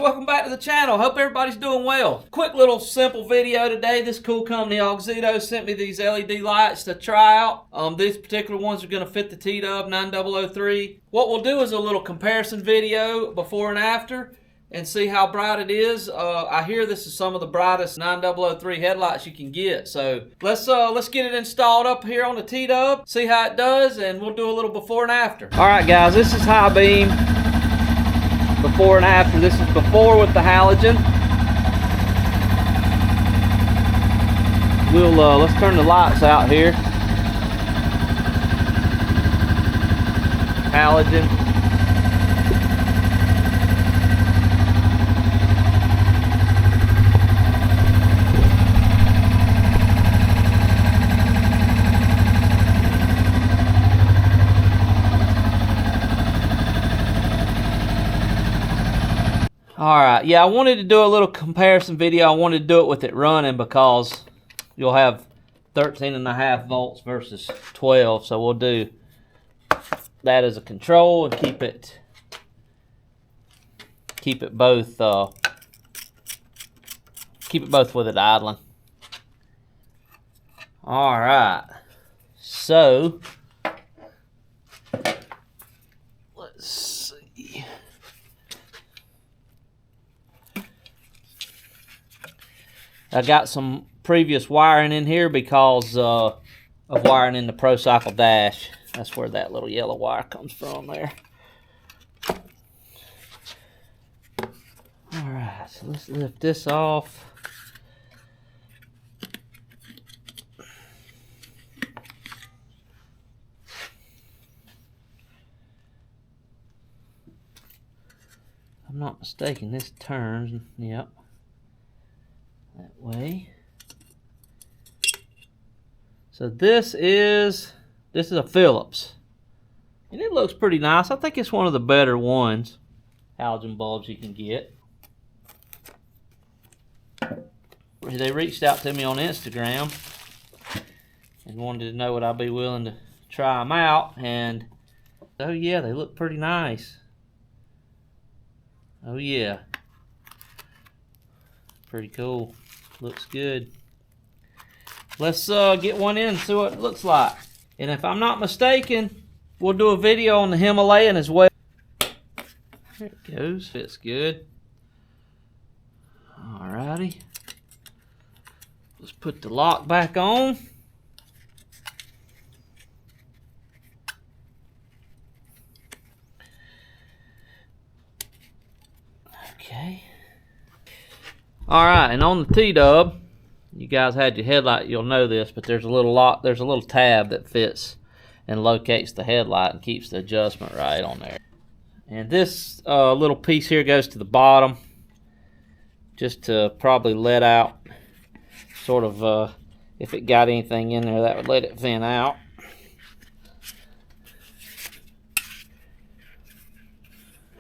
welcome back to the channel. Hope everybody's doing well. Quick little simple video today. This cool company Auxito sent me these LED lights to try out. These particular ones are going to fit the TW200. What we'll do is a little comparison video before and after and see how bright it is. I hear this is some of the brightest 9003 headlights you can get. So let's get it installed up here on the T-Dub, see how it does, and we'll do a little before and after. All right, guys, this is high beam. Before and after. This is before with the halogen. Let's turn the lights out here. Halogen. Alright, yeah, I wanted to do a little comparison video. I wanted to do it with it running because you'll have 13.5 volts versus 12. So we'll do that as a control and keep it both with it idling. Alright, so let's see. I got some previous wiring in here because of wiring in the Pro Cycle dash. That's where that little yellow wire comes from there. Alright, so let's lift this off. If I'm not mistaken, this turns, yep. That way. So this is a Phillips, and it looks pretty nice. I think it's one of the better ones, halogen bulbs you can get. They reached out to me on Instagram and wanted to know would I be willing to try them out, and oh yeah, they look pretty nice. Oh yeah, pretty cool. Looks good. Let's get one in and see what it looks like. And if I'm not mistaken, we'll do a video on the Himalayan as well. There it goes. Fits good. Alrighty. Let's put the lock back on. Okay. Alright, and on the T-Dub, you guys had your headlight, you'll know this, but there's a little tab that fits and locates the headlight and keeps the adjustment right on there. And this little piece here goes to the bottom, just to probably let out, sort of, if it got anything in there, that would let it vent out.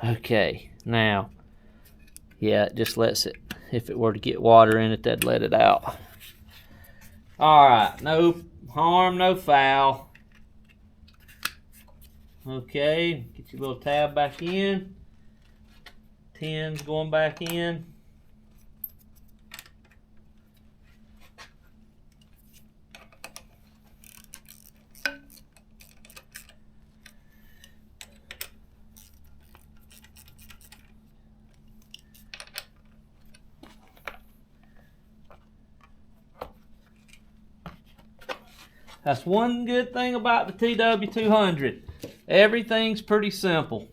Okay, now, yeah, it just lets it, if it were to get water in it, that'd let it out. Alright, no harm, no foul. Okay, get your little tab back in. Tins going back in. That's one good thing about the TW200. Everything's pretty simple.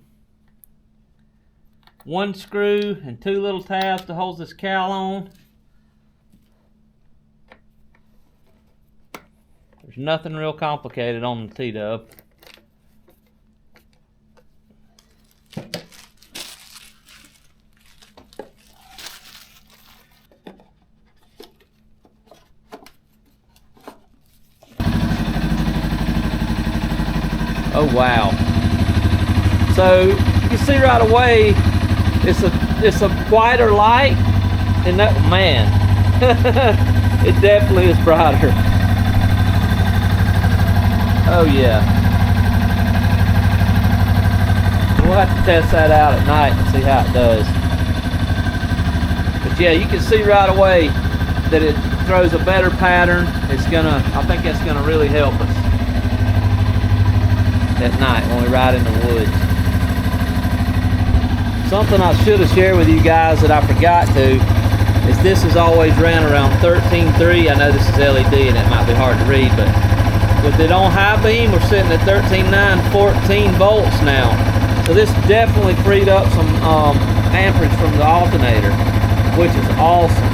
One screw and two little tabs to hold this cowl on. There's nothing real complicated on the T-Dub. Oh wow. So you can see right away it's a whiter light, and that, man, it definitely is brighter. Oh yeah. We'll have to test that out at night and see how it does. yeah, you can see right away that it throws a better pattern. I think that's gonna really help us at night when we ride in the woods. Something I should have shared with you guys that I forgot to is this is always ran around 13.3. I know this is LED and it might be hard to read, but with it on high beam, we're sitting at 13.9, 14 volts now. So this definitely freed up some amperage from the alternator, which is awesome.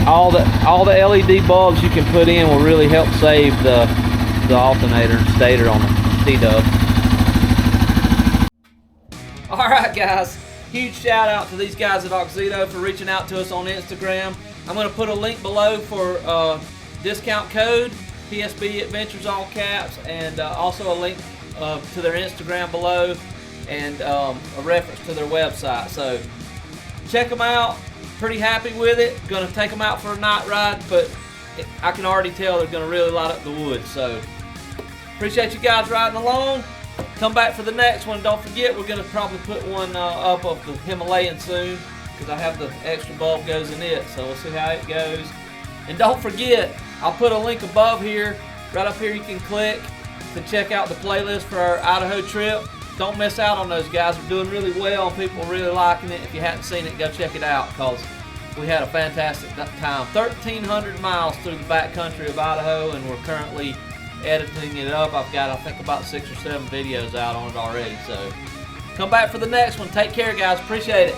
All the LED bulbs you can put in will really help save the alternator and stator on the T-Dub. All right, guys. Huge shout out to these guys at Auxito for reaching out to us on Instagram. I'm going to put a link below for discount code PSB Adventures, all caps, and also a link to their Instagram below, and a reference to their website. So check them out. Pretty happy with it. Going to take them out for a night ride, but I can already tell they're going to really light up the woods. So appreciate you guys riding along. Come back for the next one. Don't forget, we're going to probably put one up of the Himalayan soon, because I have the extra bulb goes in it. So we'll see how it goes. And don't forget, I'll put a link above here. Right up here you can click to check out the playlist for our Idaho trip. Don't miss out on those guys. We're doing really well and people are really liking it. If you hadn't seen it, go check it out, because we had a fantastic time. 1,300 miles through the backcountry of Idaho, and we're currently editing it up. I've got, I think, about 6 or 7 videos out on it already. So come back for the next one. Take care, guys. Appreciate it.